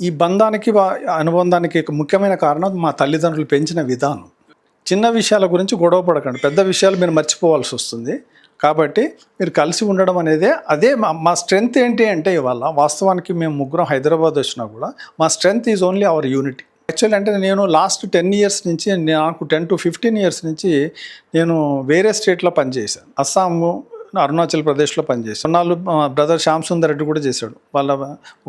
ఈ బంధానికి అనుబంధానికి ముఖ్యమైన కారణం మా తల్లిదండ్రులు పెంచిన విధానం. చిన్న విషయాల గురించి గొడవ పడకండి, పెద్ద విషయాలు మీరు మర్చిపోవాల్సి వస్తుంది. కాబట్టి మీరు కలిసి ఉండడం అనేది అదే మా స్ట్రెంగ్త్ ఏంటి అంటే, ఇవాళ వాస్తవానికి మేము ముగ్గురం హైదరాబాద్ వచ్చినా కూడా మా strength is only our unity. Actually అంటే నేను లాస్ట్ 10 ఇయర్స్ నుంచి, నాకు 10 to 15 ఇయర్స్ నుంచి నేను వేరే స్టేట్లో పనిచేశాను. అస్సాము, అరుణాచల్ ప్రదేశ్లో పనిచేశాను. కొన్నాళ్ళు బ్రదర్ శ్యామ్ సుందర్ రెడ్డి కూడా చేశాడు. వాళ్ళ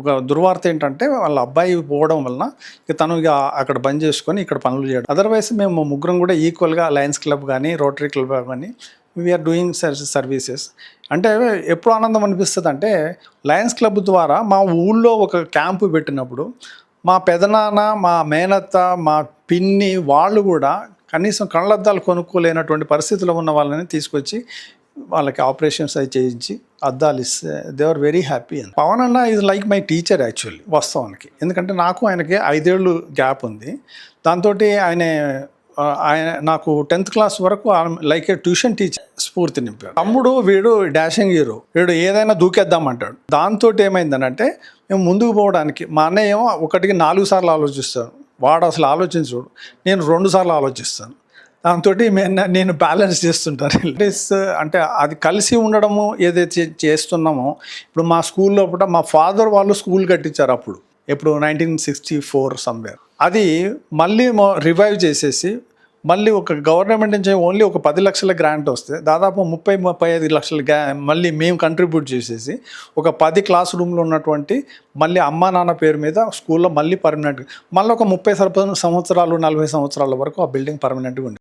ఒక దుర్వార్త ఏంటంటే, వాళ్ళ అబ్బాయి పోవడం వలన తను ఇక అక్కడ బంద్ చేసుకొని ఇక్కడ పనులు చేయడం. అదర్వైజ్ మేము ముగ్గురం కూడా ఈక్వల్గా లయన్స్ క్లబ్ కానీ రోటరీ క్లబ్ కానీ వీఆర్ డూయింగ్ సర్వీసెస్. అంటే ఎప్పుడు ఆనందం అనిపిస్తుంది అంటే, లయన్స్ క్లబ్ ద్వారా మా ఊళ్ళో ఒక క్యాంపు పెట్టినప్పుడు మా పెదనాన్న, మా మేనత్త, మా పిన్ని వాళ్ళు కూడా కనీసం కళ్ళద్దాలు కొనుక్కోలేనటువంటి పరిస్థితిలో ఉన్న వాళ్ళని తీసుకొచ్చి వాళ్ళకి ఆపరేషన్స్ అవి చేయించి అద్దాలు ఇస్తే దే ఆర్ వెరీ హ్యాపీ. అని పవన్ అన్న is like my teacher actually వాస్తవానికి. ఎందుకంటే నాకు ఆయనకి 5 ఏళ్ళు గ్యాప్ ఉంది. దాంతో ఆయన నాకు 10th క్లాస్ వరకు లైక్ ఏ ట్యూషన్ టీచర్ స్ఫూర్తి నింపాడు. తమ్ముడు వీడు డాషింగ్ హీరో, వీడు ఏదైనా దూకేద్దామంటాడు. దాంతో ఏమైందనంటే, మేము ముందుకు పోవడానికి మా అన్నయ్య ఏమో 1కి 4 సార్లు ఆలోచిస్తాను, వాడు అసలు ఆలోచించడు. నేను 2 సార్లు ఆలోచిస్తాను. దాంతో నేను బ్యాలెన్స్ చేస్తుంటాను. అంటే అది కలిసి ఉండడము ఏదైతే చేస్తున్నామో, ఇప్పుడు మా స్కూల్లో కూడా మా ఫాదర్ వాళ్ళు స్కూల్ కట్టించారు అప్పుడు, ఎప్పుడు 1964 సమ్వేర్. అది మళ్ళీ రివైవ్ చేసేసి మళ్ళీ ఒక గవర్నమెంట్ నుంచి ఓన్లీ ఒక 10 లక్షల గ్రాంట్ వస్తే దాదాపు 30-35 లక్షల మళ్ళీ మేము కంట్రిబ్యూట్ చేసేసి ఒక 10 క్లాస్ రూమ్లో ఉన్నటువంటి మళ్ళీ అమ్మా నాన్న పేరు మీద స్కూల్లో మళ్ళీ పర్మనెంట్, మళ్ళీ ఒక 30 సంవత్సరాలు 40 సంవత్సరాల వరకు ఆ బిల్డింగ్ పర్మనెంట్గా ఉంది.